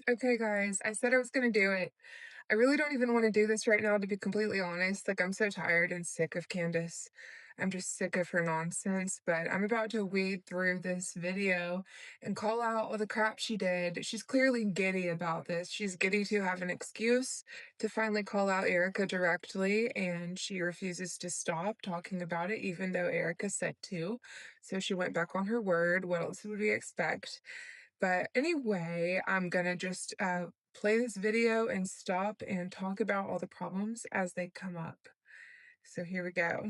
Okay, guys, I said I was gonna do it. I really don't even want to do this right now, to be completely honest. Like, I'm so tired and sick of Candace. I'm just sick of her nonsense, but I'm about to weed through this video and call out all the crap she did. She's clearly giddy about this. She's giddy to have an excuse to finally call out Erica directly, and she refuses to stop talking about it, even though Erica said to. So she went back on her word. What else would we expect? But anyway, I'm gonna just play this video and stop and talk about all the problems as they come up. So here we go.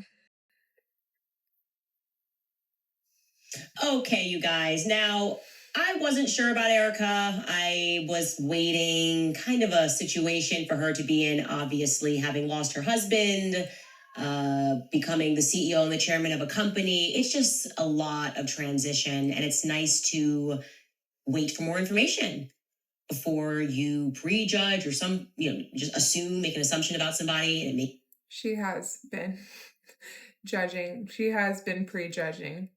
Okay, you guys. Now, I wasn't sure about Erica. I was waiting, kind of a situation for her to be in, obviously, having lost her husband, becoming the CEO and the chairman of a company. It's just a lot of transition, and it's nice to wait for more information before you prejudge or just assume, make an assumption about somebody and make She has been judging. She has been prejudging.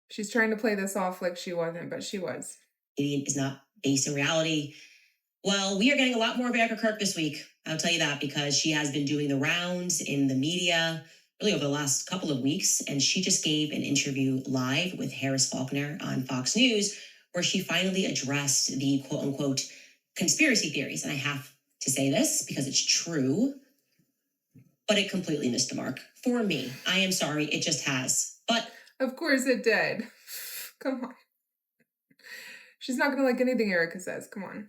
She's trying to play this off like she wasn't, but she was. it is not based in reality. Well, we are getting a lot more of Erica Kirk this week. I'll tell you that because she has been doing the rounds in the media really over the last couple of weeks. And she just gave an interview live with Harris Faulkner on Fox News, where she finally addressed the quote unquote conspiracy theories. And I have to say this because it's true, but it completely missed the mark for me. I am sorry. It just has. But of course it did. Come on. She's not gonna like anything Erica says. Come on.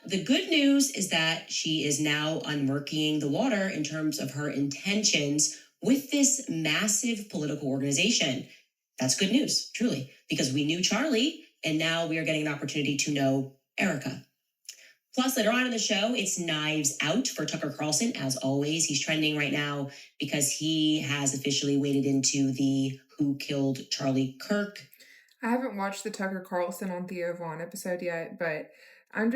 the good news is that she is now unmurkying the water in terms of her intentions with this massive political organization. That's good news, truly, because we knew Charlie, and now we are getting an opportunity to know Erica. Plus, later on in the show, it's Knives Out for Tucker Carlson. As always, he's trending right now because he has officially waded into the Who Killed Charlie Kirk. I haven't watched the Tucker Carlson on Theo Vaughn episode yet, but I'm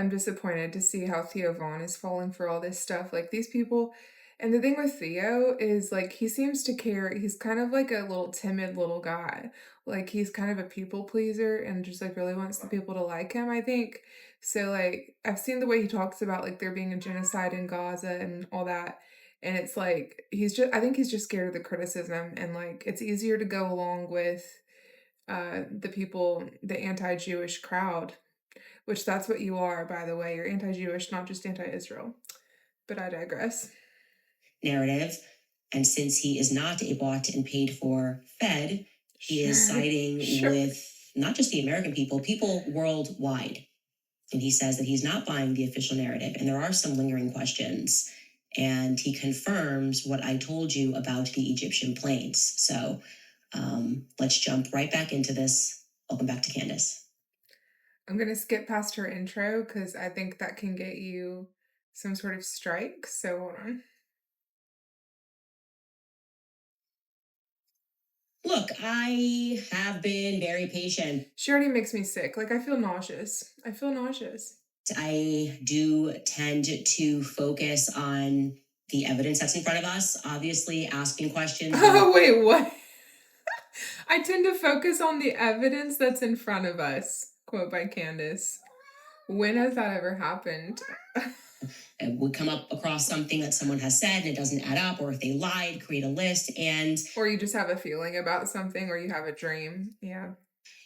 disappointed to see how Theo Vaughn is falling for all this stuff. Like, these people, and the thing with Theo is, like, he seems to care. He's kind of like a little timid little guy. Like, he's kind of a people pleaser and just like really wants the people to like him, I think. So like, I've seen the way he talks about like there being a genocide in Gaza and all that. And it's like I think he's just scared of the criticism, and like it's easier to go along with the people, the anti-Jewish crowd, which that's what you are, by the way. You're anti-Jewish, not just anti-Israel. But I digress. Narrative. And since he is not a bought and paid for Fed, he is siding with not just the American people worldwide. And he says that he's not buying the official narrative. And there are some lingering questions. And he confirms what I told you about the Egyptian planes. So let's jump right back into this. Welcome back to Candace. I'm going to skip past her intro because I think that can get you some sort of strike. So hold on. Look, I have been very patient. She already makes me sick. Like, I feel nauseous. I do tend to focus on the evidence that's in front of us, obviously asking questions. Oh, wait, what? I tend to focus on the evidence that's in front of us. Quote by Candace. When has that ever happened? And we come up across something that someone has said and it doesn't add up, or if they lied, create a list. Or you just have a feeling about something, or you have a dream. Yeah.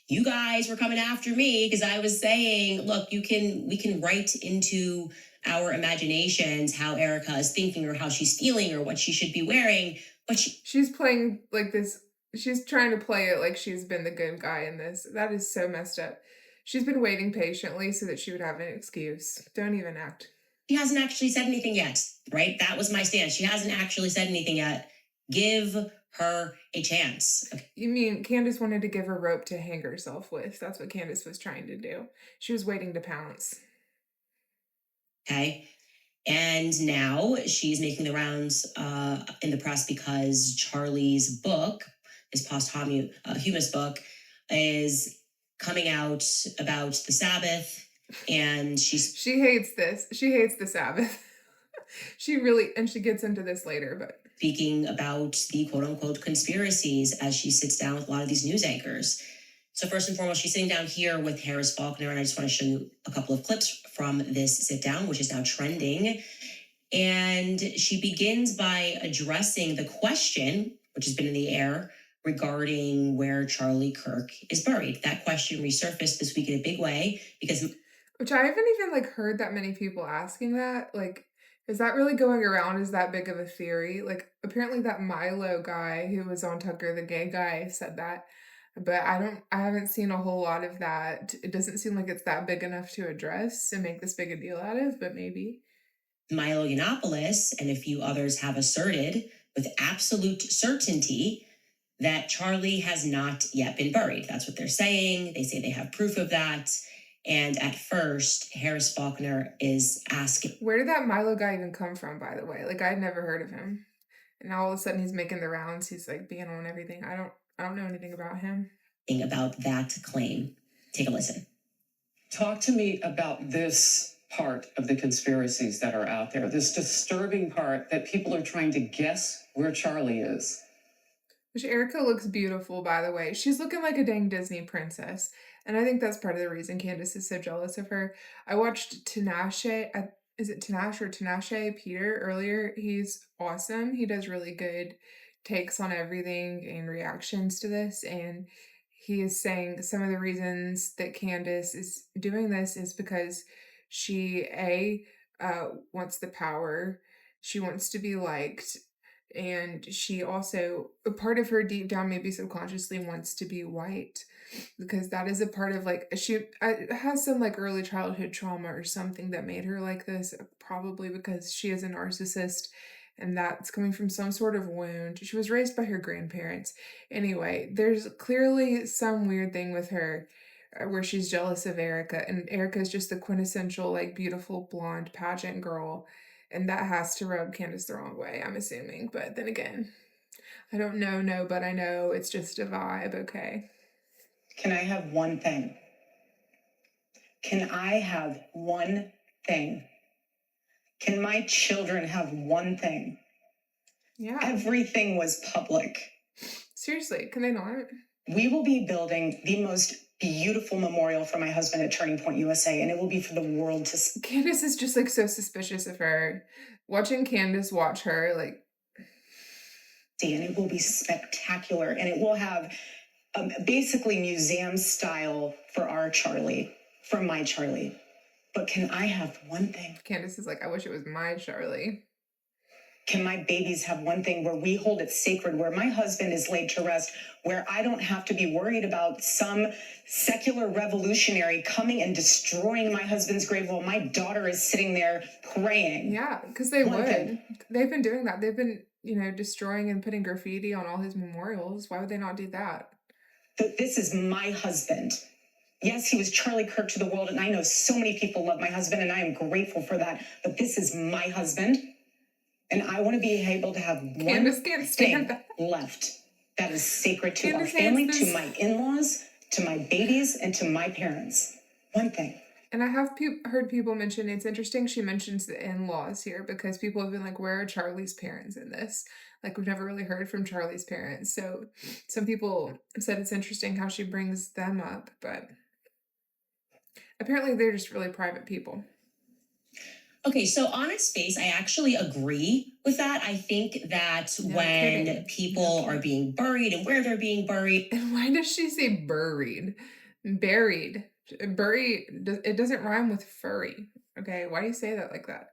You guys were coming after me because I was saying, look, we can write into our imaginations how Erica is thinking or how she's feeling or what she should be wearing. But she's playing like this. She's trying to play it like she's been the good guy in this. That is so messed up. She's been waiting patiently so that she would have an excuse. Don't even act. She hasn't actually said anything yet, right? That was my stance. She hasn't actually said anything yet. Give her a chance. Okay. You mean Candace wanted to give her rope to hang herself with? That's what Candace was trying to do. She was waiting to pounce. Okay. And now she's making the rounds in the press because Charlie's book, his posthumous book, is coming out about the Sabbath. And she hates this. She hates the Sabbath. She gets into this later, but speaking about the quote unquote conspiracies as she sits down with a lot of these news anchors. So first and foremost, she's sitting down here with Harris Faulkner, and I just want to show you a couple of clips from this sit down, which is now trending. And she begins by addressing the question, which has been in the air, regarding where Charlie Kirk is buried. That question resurfaced this week in a big way because Which I haven't even, like, heard that many people asking that, like, is that really going around as that big of a theory? Like, apparently that Milo guy who was on Tucker, the gay guy, said that, but I haven't seen a whole lot of that. It doesn't seem like it's that big enough to address and make this big a deal out of, but maybe. Milo Yiannopoulos and a few others have asserted with absolute certainty that Charlie has not yet been buried. That's what they're saying. They say they have proof of that. And at first, Harris Faulkner is asking Where did that Milo guy even come from, by the way? Like, I'd never heard of him. And now all of a sudden he's making the rounds. He's like being on everything. I don't know anything about him. about that claim. Take a listen. Talk to me about this part of the conspiracies that are out there, this disturbing part that people are trying to guess where Charlie is. Which Erica looks beautiful, by the way. She's looking like a dang Disney princess. And I think that's part of the reason Candace is so jealous of her. I watched Tinashe, is it Tinashe or Tinashe Peter earlier? He's awesome. He does really good takes on everything and reactions to this. And he is saying some of the reasons that Candace is doing this is because she, wants the power. She wants to be liked, and she also, a part of her deep down, maybe subconsciously, wants to be white, because that is a part of, like, she has some, like, early childhood trauma or something that made her like this, probably because she is a narcissist, and that's coming from some sort of wound. She was raised by her grandparents. Anyway, there's clearly some weird thing with her, where she's jealous of Erica, and Erica is just the quintessential, like, beautiful blonde pageant girl, and that has to rub Candace the wrong way, I'm assuming. But then again, I don't know, no, but I know it's just a vibe, okay? Can I have one thing? Can I have one thing? Can my children have one thing? Yeah. Everything was public. Seriously, can they not? We will be building the most beautiful memorial for my husband at Turning Point USA, and it will be for the world to see. Candace is just, like, so suspicious of her. Watching Candace watch her, like, And it will be spectacular, and it will have basically museum style for our Charlie, for my Charlie. But can I have one thing? Candace is like, I wish it was my Charlie. Can my babies have one thing where we hold it sacred, where my husband is laid to rest, where I don't have to be worried about some secular revolutionary coming and destroying my husband's grave while my daughter is sitting there praying? Yeah, because they One would. thing. They've been doing that. They've been, destroying and putting graffiti on all his memorials. Why would they not do that? That this is my husband. Yes, he was Charlie Kirk to the world, and I know so many people love my husband, and I am grateful for that. But this is my husband, and I want to be able to have Candace one can't thing stand that. left that is sacred to our Candace family, hates to this. my in-laws, to my babies, and to my parents. One thing. And I have heard people mention, it's interesting she mentions the in-laws here, because people have been like, where are Charlie's parents in this? Like, we've never really heard from Charlie's parents. So some people said it's interesting how she brings them up, but apparently they're just really private people. Okay, so on its face, I actually agree with that. I think that No when kidding. people No are being buried and where they're being buried, And why does she say buried? Buried. Buried, it doesn't rhyme with furry. Okay, why do you say that like that?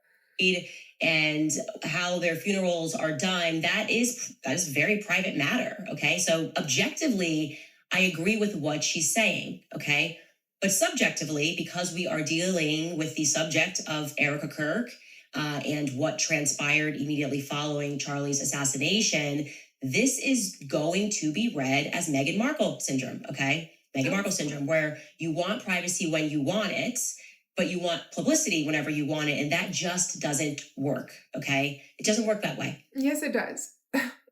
and how their funerals are done, that is very private matter. Okay, so objectively, I agree with what she's saying. Okay, but subjectively, because we are dealing with the subject of Erica Kirk and what transpired immediately following Charlie's assassination, this is going to be read as Meghan Markle syndrome. Okay, Meghan Markle syndrome, where you want privacy when you want it, but you want publicity whenever you want it, and that just doesn't work, okay? It doesn't work that way. Yes, it does.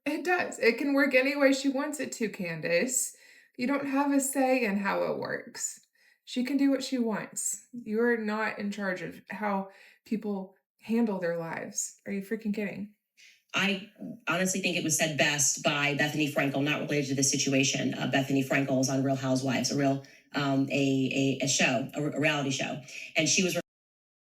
It does. It can work any way she wants it to, Candace. You don't have a say in how it works. She can do what she wants. You're not in charge of how people handle their lives. Are you freaking kidding? I honestly think it was said best by Bethany Frankel, not related to this situation. Bethany Frankel is on Real Housewives, a show, a reality show, and she was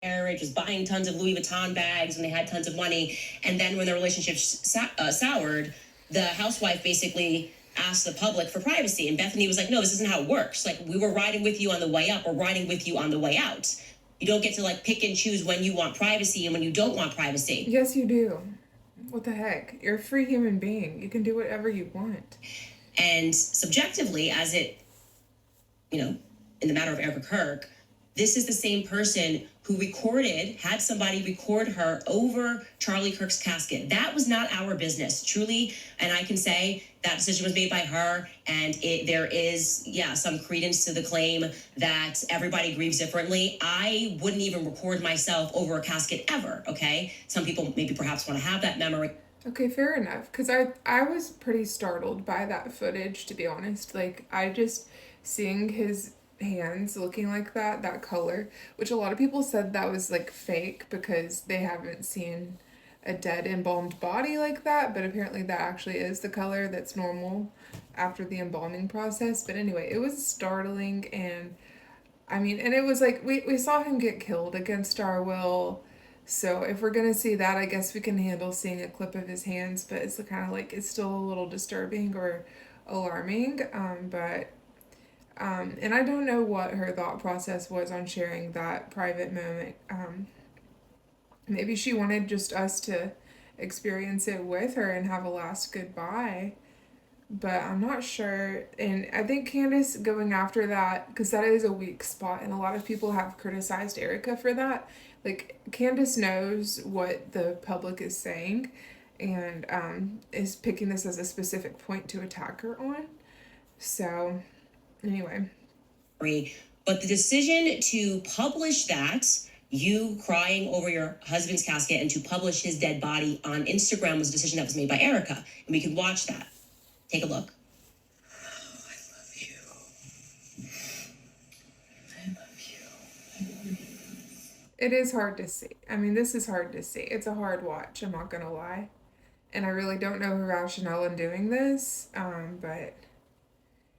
marriage, was buying tons of Louis Vuitton bags when they had tons of money, and then when the relationship soured, the housewife basically asked the public for privacy, and Bethany was like, "No, this isn't how it works. Like, we were riding with you on the way up, we're riding with you on the way out. You don't get to like pick and choose when you want privacy and when you don't want privacy." Yes, you do. What the heck? You're a free human being. You can do whatever you want. And subjectively, as it, in the matter of Erica Kirk, this is the same person who had somebody record her over Charlie Kirk's casket. That was not our business, truly. And I can say that decision was made by her. And there is, some credence to the claim that everybody grieves differently. I wouldn't even record myself over a casket ever, okay? Some people maybe perhaps want to have that memory. Okay, fair enough. Because I was pretty startled by that footage, to be honest. Like, I just seeing his hands looking like that color, which a lot of people said that was like fake because they haven't seen a dead embalmed body like that, but apparently that actually is the color that's normal after the embalming process. But anyway, it was startling, and I mean, and it was like we saw him get killed against our will. So if we're gonna see that, I guess we can handle seeing a clip of his hands, but it's kind of like it's still a little disturbing or alarming. And I don't know what her thought process was on sharing that private moment. Maybe she wanted just us to experience it with her and have a last goodbye. But I'm not sure. And I think Candace going after that, because that is a weak spot, and a lot of people have criticized Erica for that. Like, Candace knows what the public is saying and is picking this as a specific point to attack her on. So, anyway. But the decision to publish that, you crying over your husband's casket, and to publish his dead body on Instagram was a decision that was made by Erica. And we can watch that. Take a look. Oh, I love you. I love you. It is hard to see. I mean, this is hard to see. It's a hard watch, I'm not gonna lie. And I really don't know her rationale in doing this, but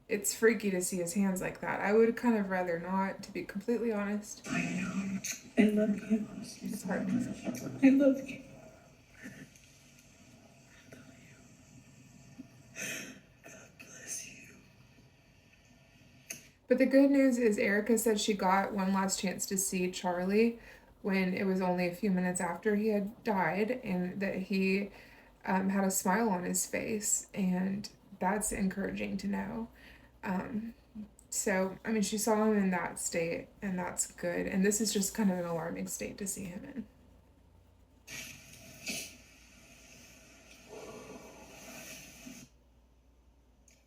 it's freaky to see his hands like that. I would kind of rather not, to be completely honest. I know. I love you. It's hard to see. I love you. But the good news is Erica said she got one last chance to see Charlie when it was only a few minutes after he had died, and that he had a smile on his face, and that's encouraging to know. So, I mean, she saw him in that state, and that's good. And this is just kind of an alarming state to see him in.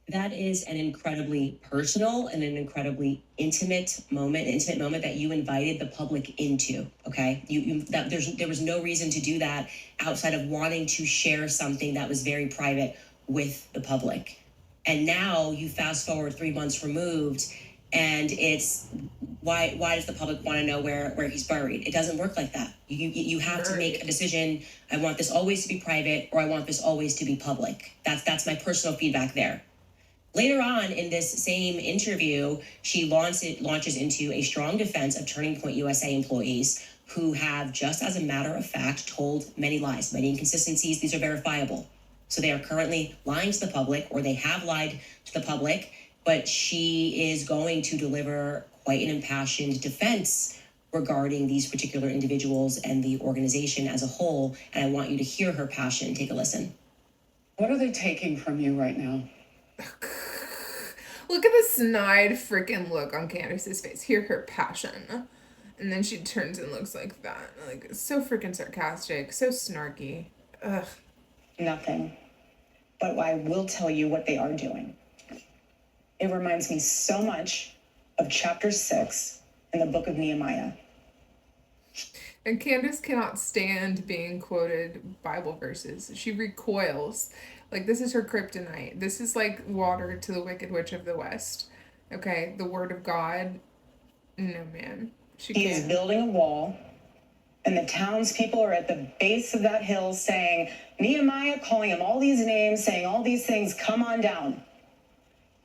That is an incredibly personal and an incredibly intimate moment that you invited the public into. Okay, there was no reason to do that outside of wanting to share something that was very private with the public. And now you fast forward 3 months removed, and it's why does the public want to know where he's buried? It doesn't work like that. You have to make a decision. I want this always to be private, or I want this always to be public. That's my personal feedback there. Later on in this same interview, she launches into a strong defense of Turning Point USA employees who have, just as a matter of fact, told many lies, many inconsistencies. These are verifiable. So they are currently lying to the public, or they have lied to the public, but she is going to deliver quite an impassioned defense regarding these particular individuals and the organization as a whole. And I want you to hear her passion. Take a listen. What are they taking from you right now? Look at the snide freaking look on Candace's face. Hear her passion. And then she turns and looks like that. Like, so freaking sarcastic, so snarky. Ugh. Nothing. But I will tell you what they are doing. It reminds me so much of chapter 6 in the book of Nehemiah. And Candace cannot stand being quoted Bible verses. She recoils. Like, this is her kryptonite. This is like water to the Wicked Witch of the West. Okay, the word of God. No, man. He is building a wall And the townspeople are at the base of that hill saying, Nehemiah, calling him all these names, saying all these things, come on down.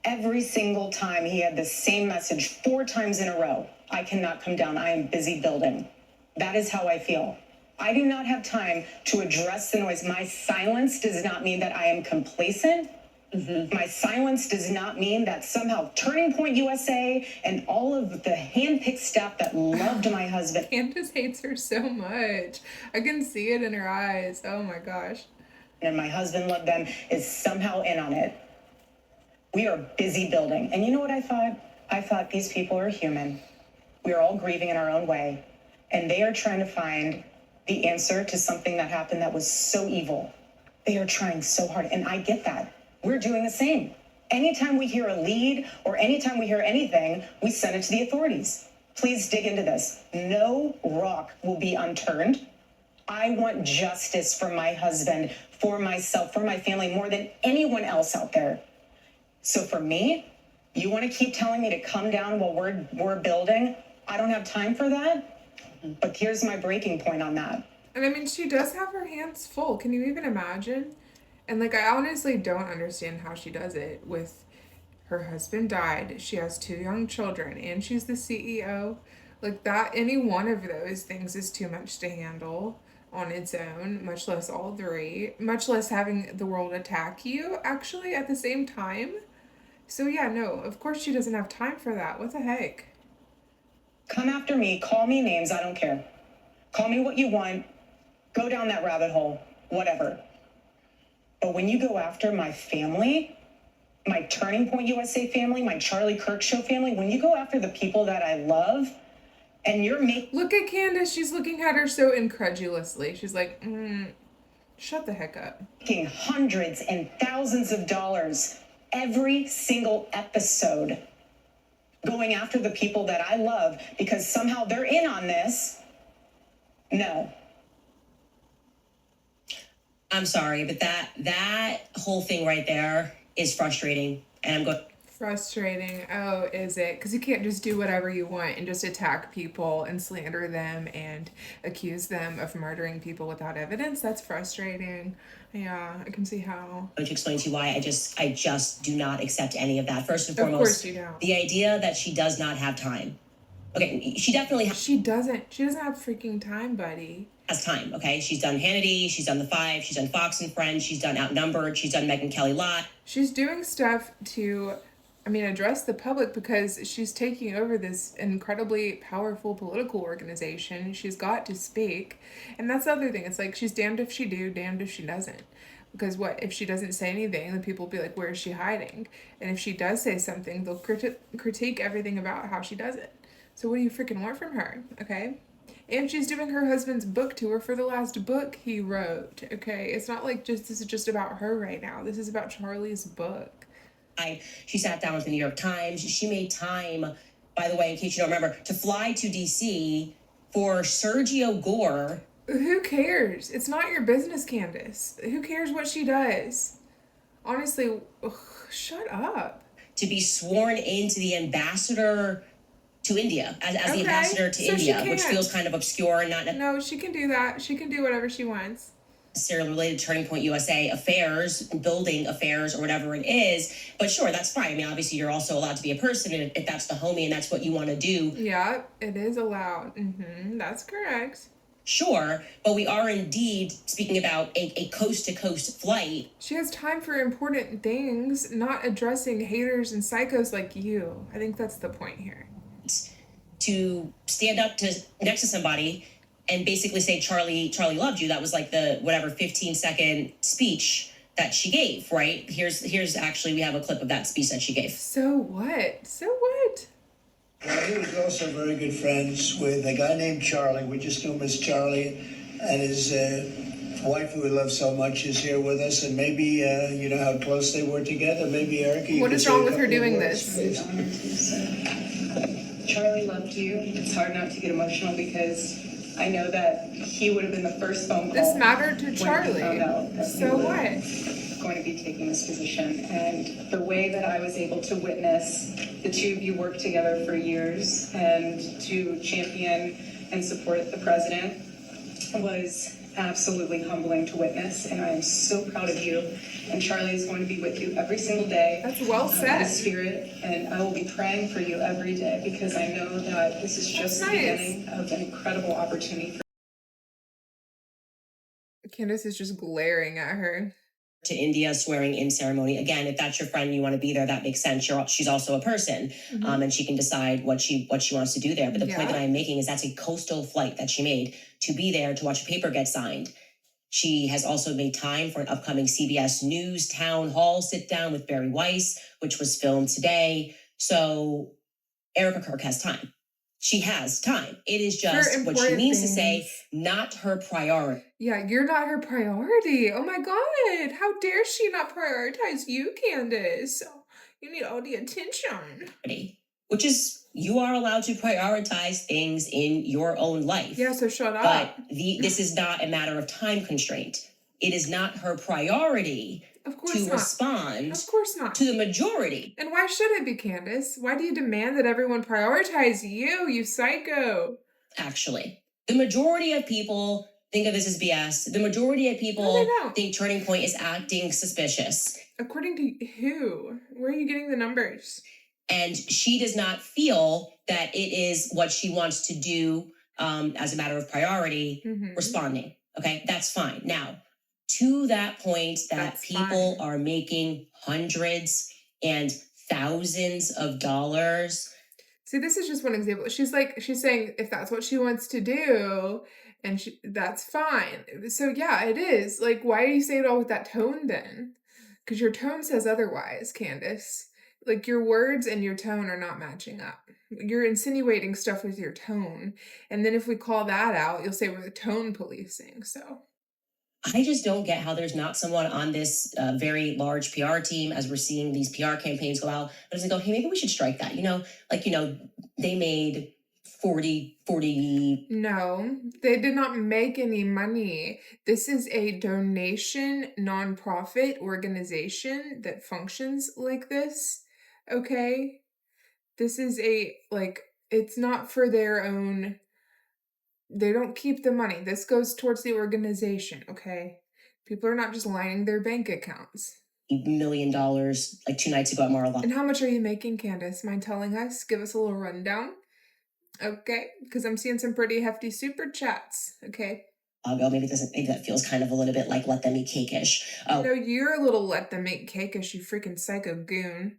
Every single time he had the same message 4 times in a row. I cannot come down. I am busy building. That is how I feel. I do not have time to address the noise. My silence does not mean that I am complacent. My silence does not mean that somehow Turning Point USA and all of the handpicked staff that loved my husband. Candace hates her so much. I can see it in her eyes. Oh my gosh. And my husband loved them is somehow in on it. We are busy building. And you know what I thought? I thought these people are human. We are all grieving in our own way. And they are trying to find the answer to something that happened that was so evil. They are trying so hard. And I get that. We're doing the same. Anytime we hear a lead or anytime we hear anything, we send it to the authorities. Please dig into this. No rock will be unturned. I want justice for my husband, for myself, for my family, more than anyone else out there. So for me, you want to keep telling me to come down while we're building? I don't have time for that. But here's my breaking point on that. And I mean, she does have her hands full. Can you even imagine? And like, I honestly don't understand how she does it. With her husband died, she has 2 young children, and she's the CEO. Like that, any one of those things is too much to handle on its own, much less all 3, much less having the world attack you actually at the same time. So yeah, no, of course she doesn't have time for that. What the heck? Come after me, call me names, I don't care. Call me what you want, go down that rabbit hole, whatever. But when you go after my family, my Turning Point USA family, my Charlie Kirk Show family, when you go after the people that I love, and you're making... Look at Candace, she's looking at her so incredulously. She's like, shut the heck up. Making hundreds and thousands of dollars every single episode, going after the people that I love because somehow they're in on this. No. I'm sorry, but that whole thing right there is frustrating. And I'm going... Frustrating. Oh, is it? Because you can't just do whatever you want and just attack people and slander them and accuse them of murdering people without evidence. That's frustrating. Yeah, I can see how. To explain to you why I just do not accept any of that. First and Of foremost, course you don't. the idea that she does not have time. Okay, she definitely She doesn't have freaking time, buddy. has time, okay? She's done Hannity, she's done The Five, she's done Fox and Friends, she's done Outnumbered, she's done Megyn Kelly Live. She's doing stuff to, address the public because she's taking over this incredibly powerful political organization. She's got to speak. And that's the other thing. It's like she's damned if she do, damned if she doesn't. Because what? If she doesn't say anything, then people will be like, where is she hiding? And if she does say something, they'll critique everything about how she does it. So what do you freaking want from her? Okay? And she's doing her husband's book tour for the last book he wrote. Okay? It's not like this is just about her right now. This is about Charlie's book. She sat down with the New York Times. She made time, by the way, in case you don't remember, to fly to D.C. for Sergio Gore. Who cares? It's not your business, Candace. Who cares what she does? Honestly, shut up. To be sworn into the ambassador to India, as the ambassador to India, which feels kind of obscure and not... No, she can do that. She can do whatever she wants. Necessarily related to Turning Point USA affairs, building affairs, or whatever it is. But sure, that's fine. Obviously, you're also allowed to be a person, and if that's the homie and that's what you want to do. Yeah, it is allowed. That's correct. Sure, but we are indeed speaking about a coast-to-coast flight. She has time for important things, not addressing haters and psychos like you. I think that's the point here. To stand up next to somebody and basically say Charlie loved you. That was like the 15-second speech that she gave, right? Here's actually, we have a clip of that speech that she gave. So what? He was also very good friends with a guy named Charlie. We just knew him as Charlie, and his wife, who we love so much, is here with us. And maybe you know how close they were together. Maybe Erica. What is wrong with her doing this? Charlie loved you. It's hard not to get emotional because I know that he would have been the first phone call. This mattered to when he Charlie. found out that So he what? was going to be taking this position. And the way that I was able to witness the two of you work together for years and to champion and support the president was absolutely humbling to witness, and I am so proud of you. And Charlie is going to be with you every single day. That's well said. The Spirit, and I will be praying for you every day because I know that this is just the beginning of an incredible opportunity for Candace is just glaring at her. To India swearing in ceremony. Again, if that's your friend, you want to be there, that makes sense. She's also a person, and she can decide what she wants to do there. But the point that I'm making is that's a coastal flight that she made to be there to watch a paper get signed. She has also made time for an upcoming CBS News town hall sit down with Barry Weiss, which was filmed today. So Erica Kirk has time. She has time. It is just what she means to say, not her priority. Yeah, you're not her priority. Oh my God. How dare she not prioritize you, Candace? You need all the attention. Which is, you are allowed to prioritize things in your own life. Yeah, so shut up. But this is not a matter of time constraint. It is not her priority to respond to the majority. And why should it be, Candace? Why do you demand that everyone prioritize you psycho? Actually, the majority of people think of this as BS. The majority of people think Turning Point is acting suspicious. According to who? Where are you getting the numbers? And she does not feel that it is what she wants to do as a matter of priority, responding. Okay, that's fine. Now, to that point that people are making hundreds and thousands of dollars. See, this is just one example. She's saying if that's what she wants to do, and that's fine. So yeah, it is. Like, why do you say it all with that tone then? Because your tone says otherwise, Candace. Like, your words and your tone are not matching up. You're insinuating stuff with your tone. And then if we call that out, you'll say we're tone policing, so. I just don't get how there's not someone on this very large PR team, as we're seeing these PR campaigns go out, that doesn't go, hey, maybe we should strike that. They made 40. No, they did not make any money. This is a donation nonprofit organization that functions like this. Okay? This is it's not for their own. They don't keep the money. This goes towards the organization, okay? People are not just lining their bank accounts. $1 million like 2 nights ago at Mar-a-Lago. And how much are you making, Candace? Mind telling us? Give us a little rundown. Okay, because I'm seeing some pretty hefty super chats, okay? Maybe that feels kind of a little bit like let them eat cake-ish. No, you're a little let them eat cake-ish, you freaking psycho goon.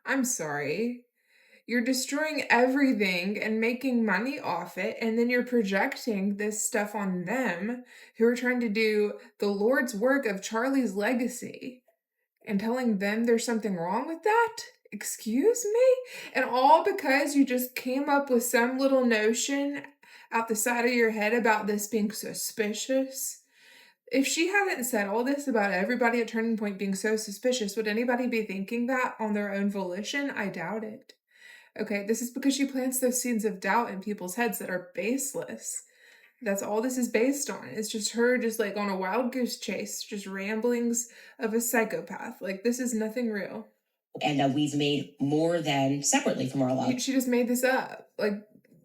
I'm sorry. You're destroying everything and making money off it, and then you're projecting this stuff on them who are trying to do the Lord's work of Charlie's legacy and telling them there's something wrong with that? Excuse me? And all because you just came up with some little notion out the side of your head about this being suspicious? If she hadn't said all this about everybody at Turning Point being so suspicious, would anybody be thinking that on their own volition? I doubt it. Okay, this is because she plants those seeds of doubt in people's heads that are baseless. That's all this is based on. It's just her just like on a wild goose chase, just ramblings of a psychopath. Like, this is nothing real. And we've made more than separately from Mar-a-Lago. She just made this up. Like,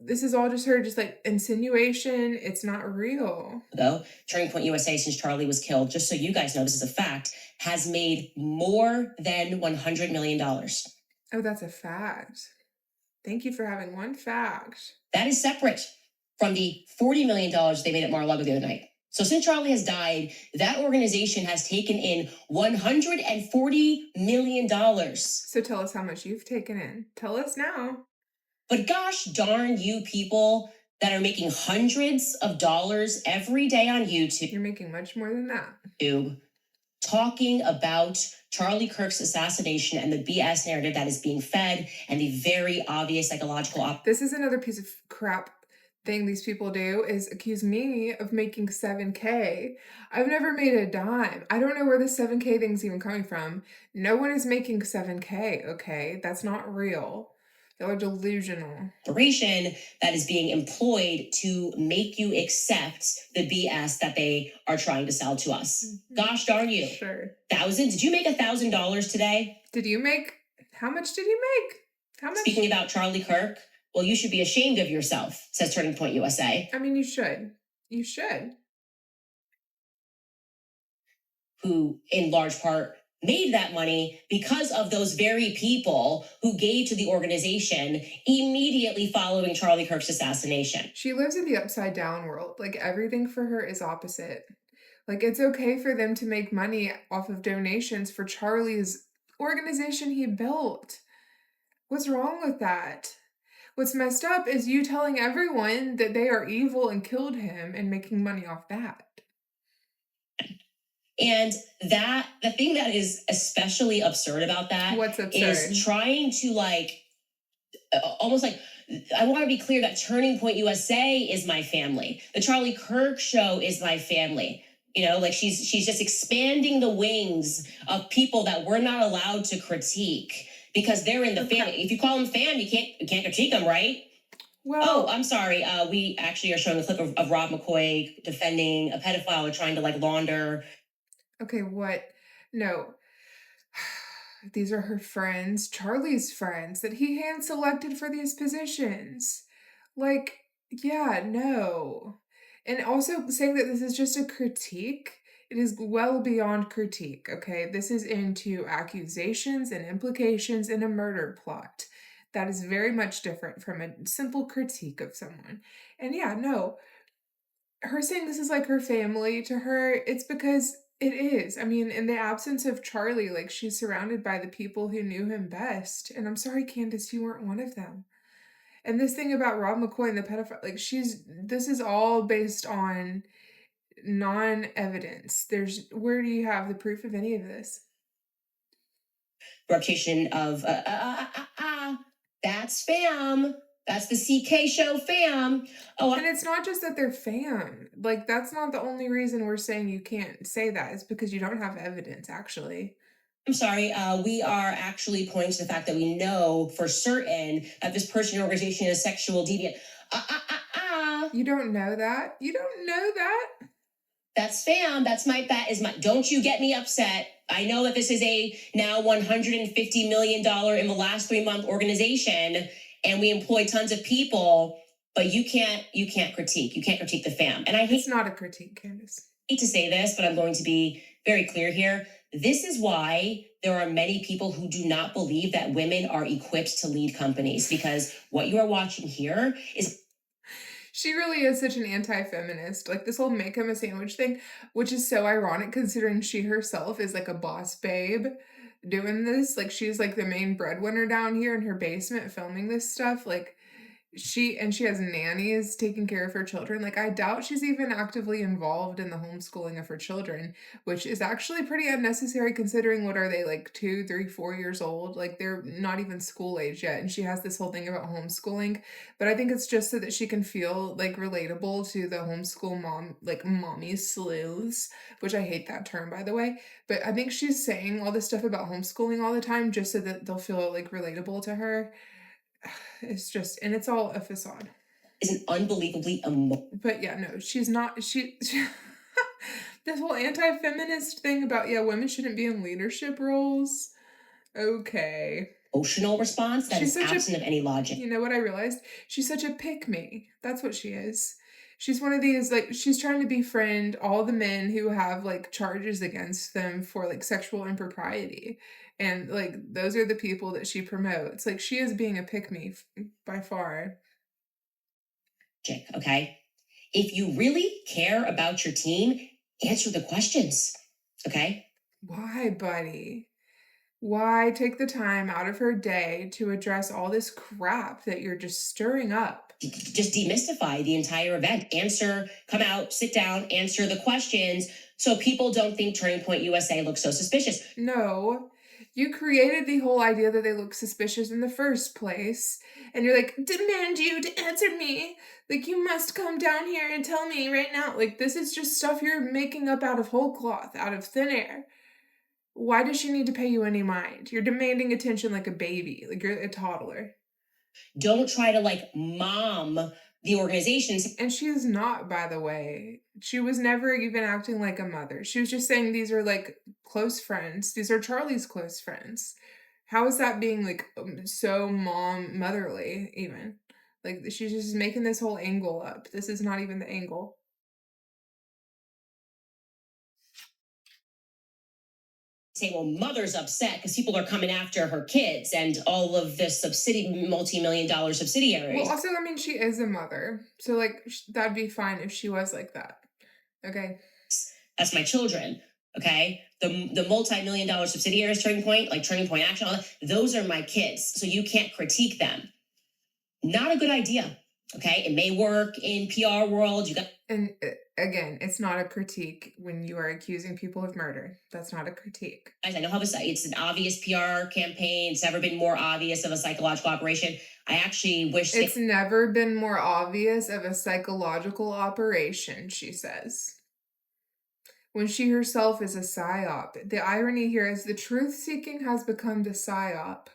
this is all just her just like insinuation. It's not real. Though, Turning Point USA, since Charlie was killed, just so you guys know, this is a fact, has made more than $100 million. Oh, that's a fact. Thank you for having one fact. That is separate from the $40 million they made at Mar-a-Lago the other night. So since Charlie has died, that organization has taken in $140 million. So tell us how much you've taken in. Tell us now. But gosh darn you people that are making hundreds of dollars every day on YouTube. You're making much more than that. Talking about Charlie Kirk's assassination and the BS narrative that is being fed and the very obvious psychological This is another piece of crap thing these people do, is accuse me of making $7K. I've never made a dime. I don't know where the $7K thing's even coming from. No one is making $7K, okay? That's not real. Y'all are delusional. Operation that is being employed to make you accept the BS that they are trying to sell to us. Gosh darn you. Sure. Thousands? Did you make $1,000 today? How much did you make? How much? Speaking about Charlie Kirk, well, you should be ashamed of yourself, says Turning Point USA. I mean, you should. You should. who, in large part, made that money because of those very people who gave to the organization immediately following Charlie Kirk's assassination. She lives in the upside down world. Like everything for her is opposite. Like it's okay for them to make money off of donations for Charlie's organization he built. What's wrong with that? What's messed up is you telling everyone that they are evil and killed him and making money off that. And that the thing that is especially absurd about that What's is absurd? trying to almost like I want to be clear that Turning Point USA is my family. The Charlie Kirk show is my family. You know, like she's just expanding the wings of people that we're not allowed to critique because they're in the Okay. family. If you call them fam, you can't critique them, right? Well, Oh, I'm sorry. We actually are showing a clip of Rob McCoy defending a pedophile or trying to launder. okay, what? No. These are her friends, Charlie's friends, that he hand selected for these positions. Like, yeah, no. And also saying that this is just a critique, it is well beyond critique, okay? This is into accusations and implications in a murder plot. That is very much different from a simple critique of someone. And yeah, no, her saying this is like her family to her, it's because it is. I mean, in the absence of Charlie, like she's surrounded by the people who knew him best. And I'm sorry, Candace, you weren't one of them. And this thing about Rob McCoy and the pedophile, like this is all based on non-evidence. Where do you have the proof of any of this? Reputation of that's fam. That's the CK show fam. Oh, And it's not just that they're fam. Like, that's not the only reason we're saying you can't say that. It's because you don't have evidence, actually. I'm sorry. We are actually pointing to the fact that we know for certain that this person or organization is sexual deviant. You don't know that? You don't know that? That's fam. That's my bet. Don't you get me upset. I know that this is a now $150 million in the last 3-month organization, and we employ tons of people. But you can't critique. You can't critique the fam. And I hate It's not a critique, Candace. to say this, but I'm going to be very clear here. This is why there are many people who do not believe that women are equipped to lead companies, because what you are watching here is. She really is such an anti-feminist. Like this whole make him a sandwich thing, which is so ironic considering she herself is like a boss babe doing this. Like she's like the main breadwinner down here in her basement filming this stuff. Like she has nannies taking care of her children. Like I doubt she's even actively involved in the homeschooling of her children, which is actually pretty unnecessary considering what are they, like 2, 3, 4 years old? Like they're not even school age yet. And she has this whole thing about homeschooling. But I think it's just so that she can feel like relatable to the homeschool mom, like mommy sleuths, which I hate that term by the way. But I think she's saying all this stuff about homeschooling all the time just so that they'll feel like relatable to her. It's just, and it's all a facade. Is an unbelievably But yeah, no, she's not. This whole anti-feminist thing about women shouldn't be in leadership roles. Okay. emotional response that She's is such a- absent of any logic. You know what I realized? She's such a pick-me. That's what she is. She's one of these, like, she's trying to befriend all the men who have, like, charges against them for, like, sexual impropriety. And, like, those are the people that she promotes. Like, she is being a pick-me by far. Okay? If you really care about your team, answer the questions. Okay? Why, buddy? Why take the time out of her day to address all this crap that you're just stirring up? Just demystify the entire event. Come out, sit down, answer the questions so people don't think Turning Point USA looks so suspicious. No, you created the whole idea that they look suspicious in the first place. And you're like, demand you to answer me. Like, you must come down here and tell me right now. Like, this is just stuff you're making up out of whole cloth, out of thin air. Why does she need to pay you any mind? You're demanding attention like a baby, like you're a toddler. Don't try to mom the organizations. And she's not, by the way. She was never even acting like a mother. She was just saying these are like close friends. These are Charlie's close friends. How is that being like so motherly even? Like she's just making this whole angle up. This is not even the angle. say, well, mother's upset because people are coming after her kids and all of the multi-million dollar subsidiaries. Well, also, I mean, she is a mother, so like that'd be fine if she was like that. Okay. That's my children. Okay. The multi-million dollar subsidiaries, Turning Point, like Turning Point Action, all that, those are my kids. So you can't critique them. Not a good idea. Okay. It may work in PR world. And again, it's not a critique when you are accusing people of murder. That's not a critique. I know how it's an obvious PR campaign. It's never been more obvious of a psychological operation. I actually wish it's never been more obvious of a psychological operation, she says. When she herself is a psyop. The irony here is the truth-seeking has become the psyop.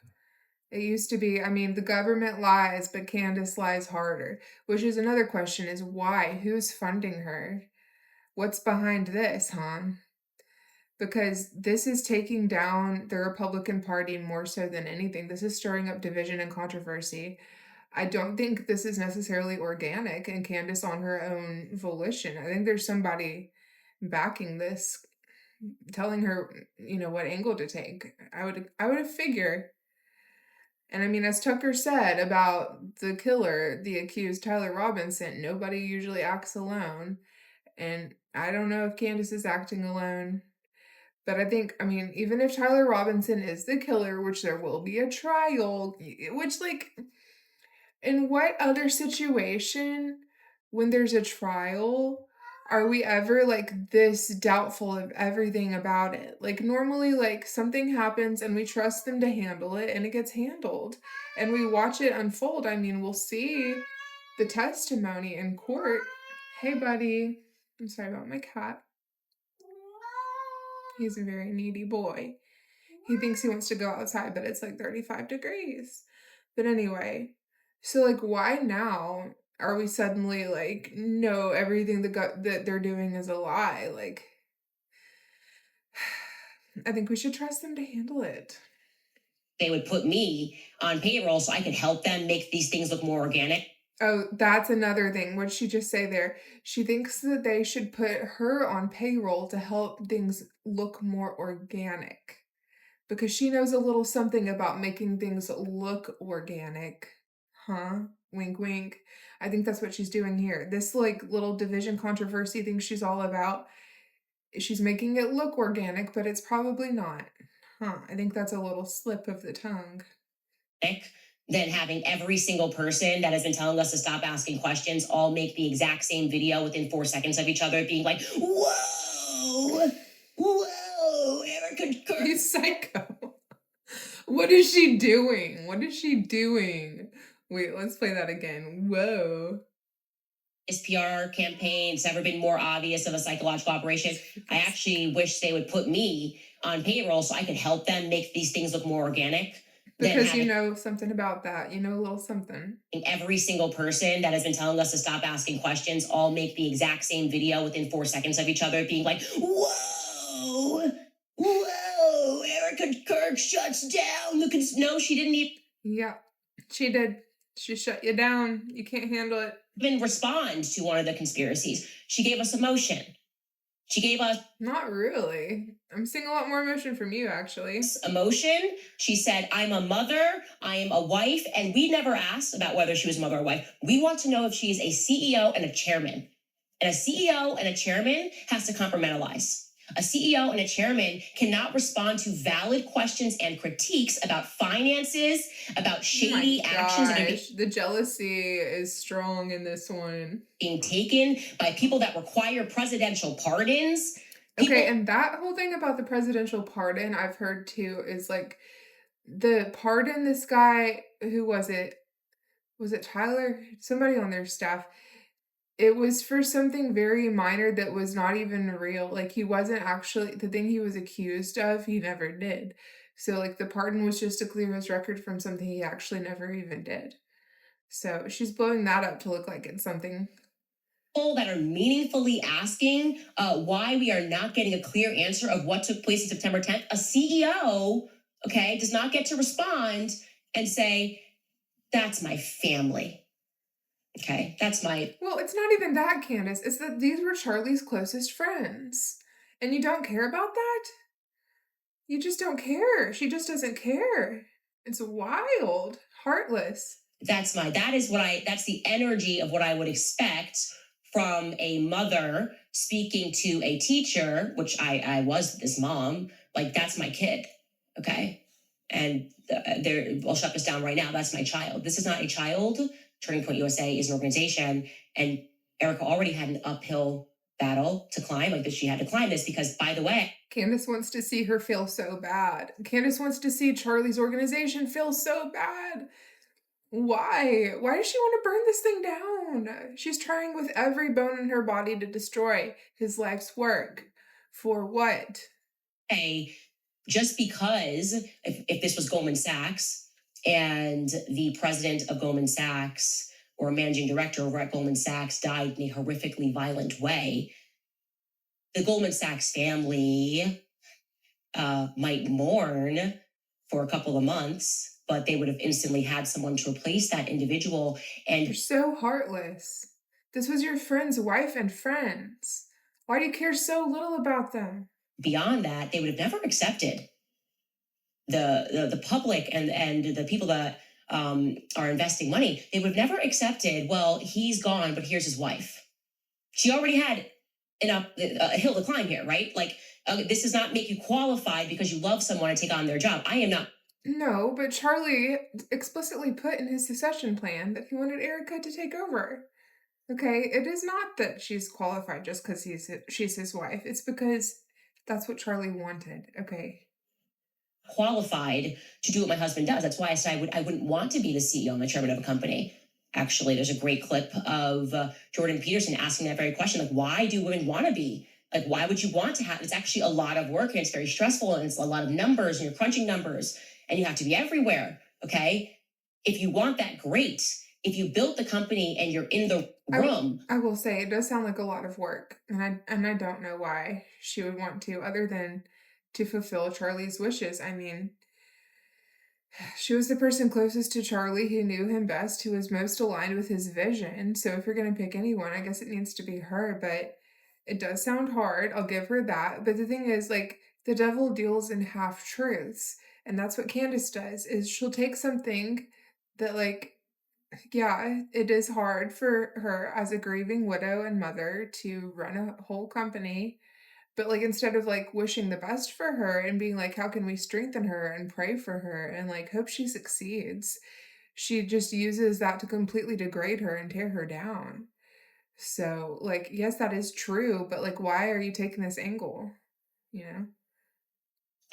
It used to be, I mean, the government lies, but Candace lies harder. Which is another question, is why? Who's funding her? What's behind this, huh? Because this is taking down the Republican Party more so than anything. This is stirring up division and controversy. I don't think this is necessarily organic and Candace on her own volition. I think there's somebody backing this, telling her, what angle to take. I would figure. And I mean, as Tucker said about the killer, the accused Tyler Robinson, nobody usually acts alone. And I don't know if Candace is acting alone. But I think, I mean, even if Tyler Robinson is the killer, which there will be a trial, which, like, in what other situation, when there's a trial, are we ever, like, this doubtful of everything about it? Like, normally, like, something happens and we trust them to handle it and it gets handled. And we watch it unfold. I mean, we'll see the testimony in court. Hey, buddy. I'm sorry about my cat. He's a very needy boy. He thinks he wants to go outside, but it's like 35 degrees. But anyway, so like, why now are we suddenly like, no, everything that they're doing is a lie? Like, I think we should trust them to handle it. They would put me on payroll so I could help them make these things look more organic. Oh, that's another thing. What did she just say there? She thinks that they should put her on payroll to help things look more organic. Because she knows a little something about making things look organic. Huh? Wink, wink. I think that's what she's doing here. This, like, little division controversy thing she's all about, she's making it look organic, but it's probably not. Huh. I think that's a little slip of the tongue. Than having every single person that has been telling us to stop asking questions all make the exact same video within 4 seconds of each other, being like, whoa, whoa, Erica Kirk. You psycho. What is she doing? What is she doing? Wait, let's play that again. Whoa. This PR campaign, it's never been more obvious of a psychological operation. I actually wish they would put me on payroll so I could help them make these things look more organic. Because you know something about that. You know a little something. Every single person that has been telling us to stop asking questions all make the exact same video within 4 seconds of each other, being like, whoa, whoa, Erica Kirk shuts down. No, she didn't even. Yeah, she did. She shut you down. You can't handle it. Even respond to one of the conspiracies. She gave us emotion. She gave us... Not really. I'm seeing a lot more emotion from you, actually. Emotion. She said, I'm a mother, I am a wife, and we never asked about whether she was mother or wife. We want to know if she is a CEO and a chairman. And a CEO and a chairman has to compartmentalize. A CEO and a chairman cannot respond to valid questions and critiques about finances, about shady actions that are the jealousy is strong in this one. Being taken by people that require presidential pardons. Okay, and that whole thing about the presidential pardon I've heard too is like the pardon this guy, who was it? Was it Tyler? Somebody on their staff. It was for something very minor that was not even real. Like, he wasn't actually, the thing he was accused of, he never did. So, like, the pardon was just to clear his record from something he actually never even did. So, she's blowing that up to look like it's something. People that are meaningfully asking why we are not getting a clear answer of what took place on September 10th. A CEO, okay, does not get to respond and say, that's my family. Okay, that's my... Well, it's not even that, Candace. It's that these were Charlie's closest friends. And you don't care about that? You just don't care. She just doesn't care. It's wild, heartless. That's the energy of what I would expect from a mother speaking to a teacher, which I was this mom. Like, that's my kid. Okay. And I'll shut this down right now. That's my child. This is not a child. Turning Point USA is an organization. And Erica already had an uphill battle to climb. Like, that she had to climb this because, by the way, Candace wants to see her feel so bad. Candace wants to see Charlie's organization feel so bad. Why? Why does she want to burn this thing down? She's trying with every bone in her body to destroy his life's work. For what? hey, just because if this was Goldman Sachs and the president of Goldman Sachs or managing director over at Goldman Sachs died in a horrifically violent way, the Goldman Sachs family might mourn for a couple of months, but they would have instantly had someone to replace that individual. And You're so heartless. This was your friend's wife and friends. Why do you care so little about them? beyond that, they would have never accepted the public and the people that are investing money. They would have never accepted, well, he's gone, but here's his wife. She already had a hill to climb here, right? Like, this does not make you qualified because you love someone to take on their job. I am not. No, but Charlie explicitly put in his succession plan that he wanted Erica to take over. Okay, it is not that she's qualified just because she's his wife. It's because that's what Charlie wanted. Okay. Qualified to do what my husband does. That's why I said I wouldn't want to be the CEO and the chairman of a company. Actually, there's a great clip of Jordan Peterson asking that very question, like, why do women want to be? Like, why would you want to have? It's actually a lot of work and it's very stressful and it's a lot of numbers and you're crunching numbers and you have to be everywhere. Okay, if you want that, great. If you built the company and you're in the room, I will say it does sound like a lot of work, and I don't know why she would want to, other than to fulfill Charlie's wishes. I mean, she was the person closest to Charlie who knew him best, who was most aligned with his vision. So if you're gonna pick anyone, I guess it needs to be her. But it does sound hard. I'll give her that. But the thing is, like, the devil deals in half truths, and that's what Candace does. Is she'll take something that, like, yeah, it is hard for her as a grieving widow and mother to run a whole company. But, like, instead of, like, wishing the best for her and being like, how can we strengthen her and pray for her and, like, hope she succeeds, she just uses that to completely degrade her and tear her down. So, like, yes, that is true, but, like, why are you taking this angle? You know?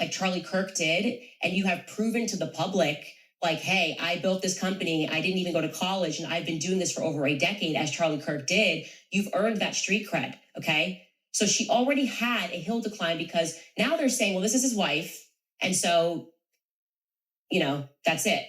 like Charlie Kirk did, and you have proven to the public, like, hey, I built this company. I didn't even go to college, and I've been doing this for over a decade, as Charlie Kirk did. You've earned that street cred, okay? So she already had a hill to climb because now they're saying, well, this is his wife, and so, that's it.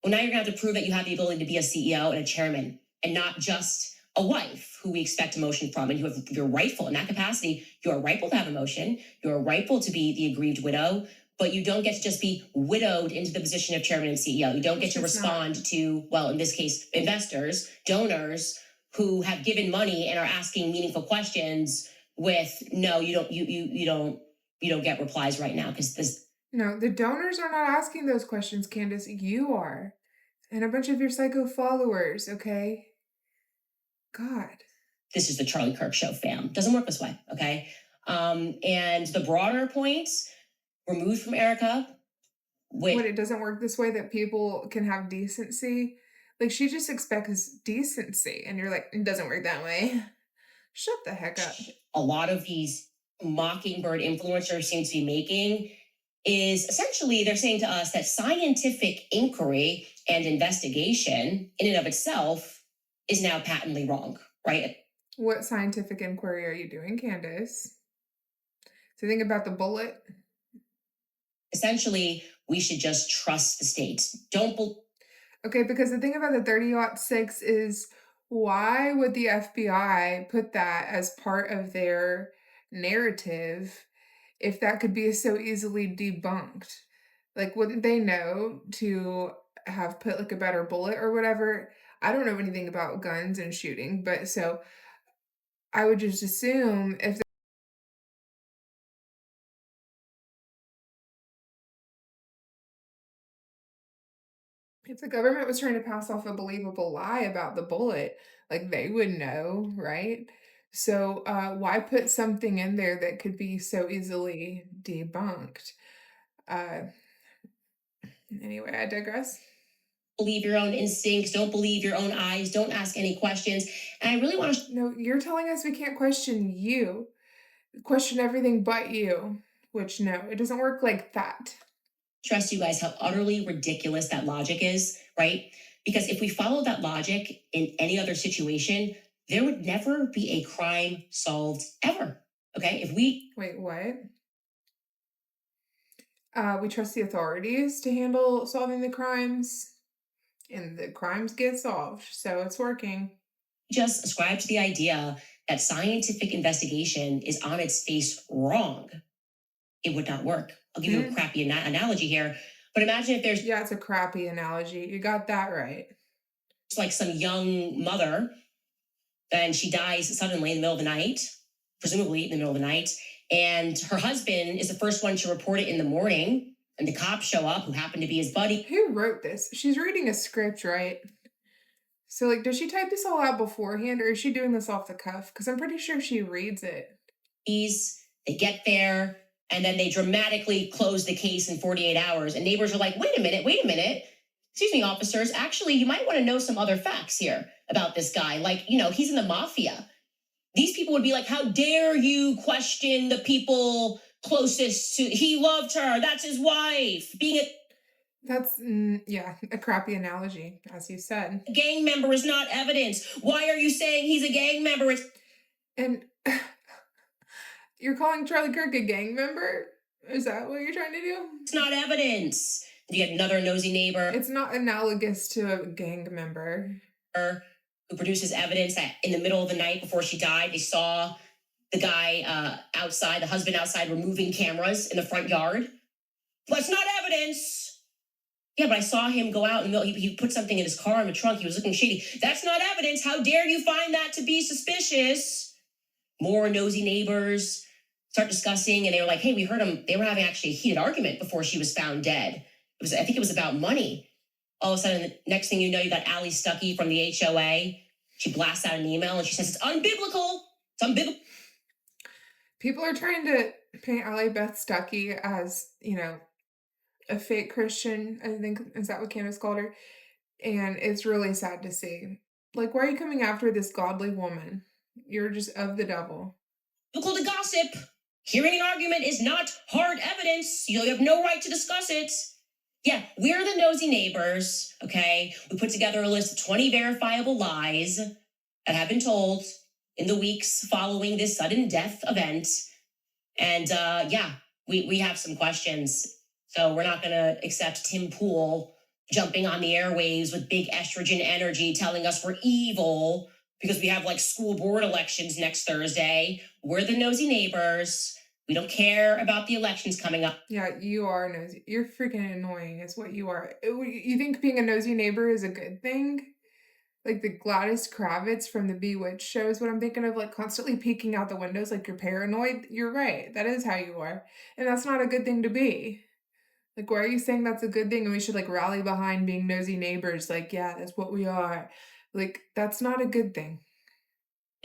Well, now you're going to have to prove that you have the ability to be a CEO and a chairman and not just a wife who we expect emotion from. And you're rightful in that capacity. You are rightful to have emotion. You are rightful to be the aggrieved widow, but you don't get to just be widowed into the position of chairman and CEO. You don't get to respond to, well, in this case, investors, donors who have given money and are asking meaningful questions with, no, you don't get replies right now because this. No, the donors are not asking those questions, Candace. You are. And a bunch of your psycho followers, okay? God. This is the Charlie Kirk show, fam. Doesn't work this way, okay? And the broader points removed from Erica. What, it doesn't work this way, that people can have decency? Like, she just expects decency, and you're like, it doesn't work that way. Shut the heck up. A lot of these mockingbird influencers seem to be making is essentially they're saying to us that scientific inquiry and investigation in and of itself is now patently wrong, right? What scientific inquiry are you doing, Candace? So think about the bullet. Essentially, we should just trust the states. Okay, because the thing about the 30-06 is, why would the FBI put that as part of their narrative if that could be so easily debunked? Like, wouldn't they know to have put, like, a better bullet or whatever? I don't know anything about guns and shooting, but so I would just assume if If the government was trying to pass off a believable lie about the bullet, like they would know, right? So why put something in there that could be so easily debunked? Uh, anyway, I digress. Believe your own instincts, don't believe your own eyes, don't ask any questions. And I really want to No, you're telling us we can't question you, question everything but you, which no, it doesn't work like that. stress you guys how utterly ridiculous that logic is, right? Because if we follow that logic in any other situation, there would never be a crime solved ever. Okay? If we Wait, what? We trust the authorities to handle solving the crimes, and the crimes get solved, so it's working. just ascribe to the idea that scientific investigation is on its face wrong, it would not work. I'll give you a crappy analogy here, but imagine if there's Yeah, it's a crappy analogy. You got that right. like some young mother and she dies suddenly in the middle of the night, presumably in the middle of the night, and her husband is the first one to report it in the morning, and the cops show up who happen to be his buddy. Who wrote this? She's reading a script, right? So, like, does she type this all out beforehand, or is she doing this off the cuff? Because I'm pretty sure she reads it. They get there, and then they dramatically close the case in 48 hours, and neighbors are like, wait a minute. Excuse me, officers. Actually, you might want to know some other facts here about this guy. Like, he's in the mafia. These people would be like, how dare you question the people closest to, he loved her, that's his wife. Being That's, yeah, a crappy analogy, as you said. a gang member is not evidence. Why are you saying he's a gang member? And you're calling Charlie Kirk a gang member? Is that what you're trying to do? It's not evidence. You get another nosy neighbor. It's not analogous to a gang member. Who produces evidence that in the middle of the night before she died, they saw the guy outside, the husband outside, removing cameras in the front yard. Well, it's not evidence. Yeah, but I saw him go out in the middle. He put something in his car in the trunk. He was looking shady. That's not evidence. How dare you find that to be suspicious? More nosy neighbors start discussing, and they were like, hey, we heard them. They were having actually a heated argument before she was found dead. I think it was about money. All of a sudden, the next thing you know, you got Allie Stuckey from the HOA. She blasts out an email and she says, it's unbiblical. It's unbiblical. People are trying to paint Allie Beth Stuckey as, a fake Christian, I think, is that what Candace called her? And it's really sad to see. Like, why are you coming after this godly woman? You're just of the devil. Biblical to gossip. Hearing an argument is not hard evidence. You have no right to discuss it. Yeah, we're the nosy neighbors, okay? We put together a list of 20 verifiable lies that have been told in the weeks following this sudden death event. And we have some questions. So we're not going to accept Tim Pool jumping on the airwaves with big estrogen energy telling us we're evil because we have like school board elections next Thursday. We're the nosy neighbors. We don't care about the elections coming up. Yeah, you are nosy. You're freaking annoying is what you are. You think being a nosy neighbor is a good thing? Like the Gladys Kravitz from the Bewitched show is what I'm thinking of, like constantly peeking out the windows like you're paranoid. You're right. That is how you are. And that's not a good thing to be. Like, why are you saying that's a good thing and we should like rally behind being nosy neighbors? Like, yeah, that's what we are. Like, that's not a good thing.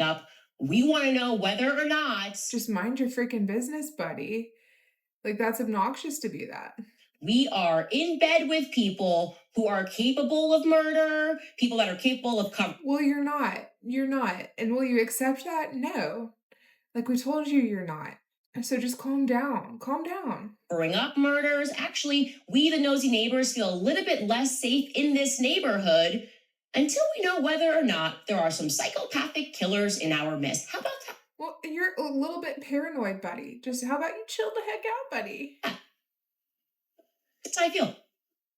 Up. We want to know whether or not. Just mind your freaking business, buddy. Like, that's obnoxious to be that. We are in bed with people who are capable of murder, people that are capable of Well, you're not. You're not. And will you accept that? No. Like we told you, you're not. So just calm down. Calm down. covering up murders. Actually, we, the nosy neighbors, feel a little bit less safe in this neighborhood until we know whether or not there are some psychopathic killers in our midst. How about that? Well, you're a little bit paranoid, buddy. Just how about you chill the heck out, buddy? Yeah. That's how I feel.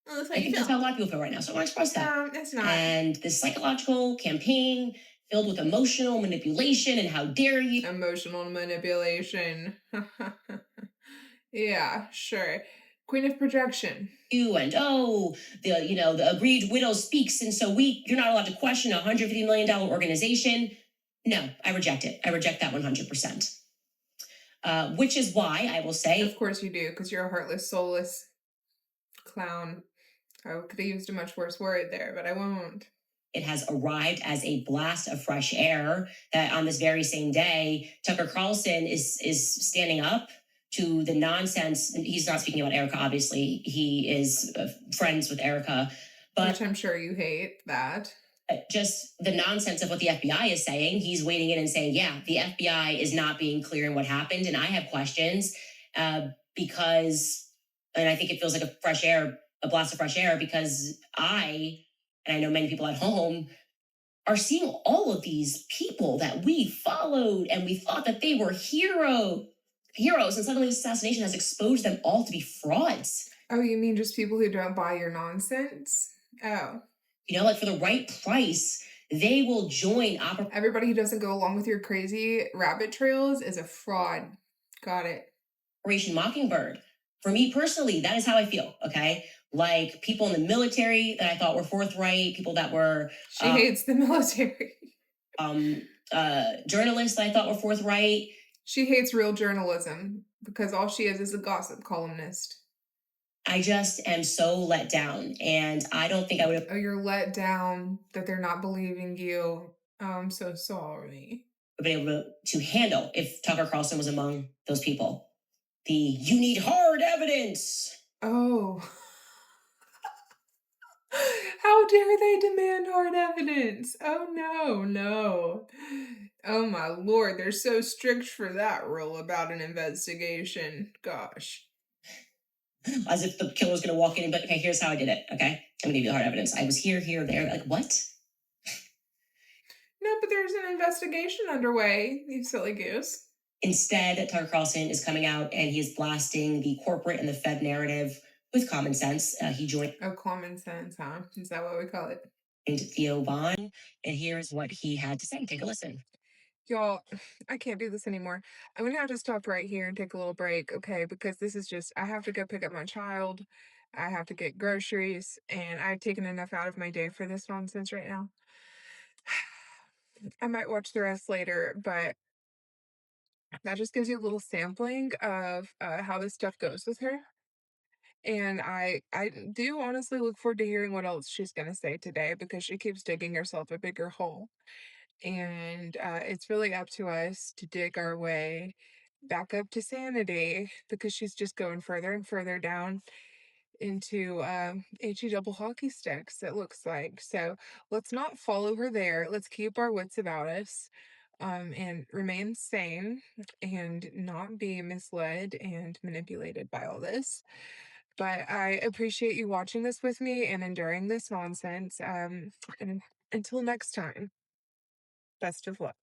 Oh, that's how I you think feel. that's how a lot of people feel right now, so I want to express that. It's not. And this psychological campaign filled with emotional manipulation and how dare you. Emotional manipulation. Yeah, sure. Queen of projection. And the aggrieved widow speaks, and so you're not allowed to question a $150 million organization. No, I reject it. I reject that 100%. Which is why I will say, Of course you do, because you're a heartless, soulless clown. I could have used a much worse word there, but I won't. It has arrived as a blast of fresh air that on this very same day, Tucker Carlson is standing up to the nonsense. He's not speaking about Erica, obviously. He is friends with Erica, but Which I'm sure you hate that. just the nonsense of what the FBI is saying. He's wading in and saying, yeah, the FBI is not being clear in what happened. And I have questions because, and I think it feels like a blast of fresh air because and I know many people at home, are seeing all of these people that we followed and we thought that they were heroes, and suddenly assassination has exposed them all to be frauds. Oh, you mean just people who don't buy your nonsense? Oh. Like for the right price, they will join Everybody who doesn't go along with your crazy rabbit trails is a fraud. Got it. Operation Mockingbird. For me personally, that is how I feel, okay? Like people in the military that I thought were forthright, people that were She hates the military. Journalists that I thought were forthright. She hates real journalism because all she is a gossip columnist. I just am so let down, and I don't think I would have. Oh, you're let down that they're not believing you. Oh, I'm so sorry. Been able to handle if Tucker Carlson was among those people. You need hard evidence. Oh. How dare they demand hard evidence? Oh, no, no. Oh, my Lord, they're so strict for that rule about an investigation. Gosh. As if the killer's going to walk in and be like, okay, here's how I did it, okay? I'm going to give you the hard evidence. I was here, there. Like, what? No, but there's an investigation underway, you silly goose. Instead, Tucker Carlson is coming out and he is blasting the corporate and the Fed narrative with common sense. He joined. Oh, common sense, huh? Is that what we call it? Theo Vaughn, and here's what he had to say. Take a listen. Y'all, I can't do this anymore. I'm gonna have to stop right here and take a little break, okay? Because this is just, I have to go pick up my child. I have to get groceries, and I've taken enough out of my day for this nonsense right now. I might watch the rest later, but that just gives you a little sampling of how this stuff goes with her. And I do honestly look forward to hearing what else she's gonna say today because she keeps digging herself a bigger hole. And it's really up to us to dig our way back up to sanity because she's just going further and further down into HE double hockey sticks, it looks like. So let's not follow her there. Let's keep our wits about us and remain sane and not be misled and manipulated by all this. But I appreciate you watching this with me and enduring this nonsense. And until next time, best of luck.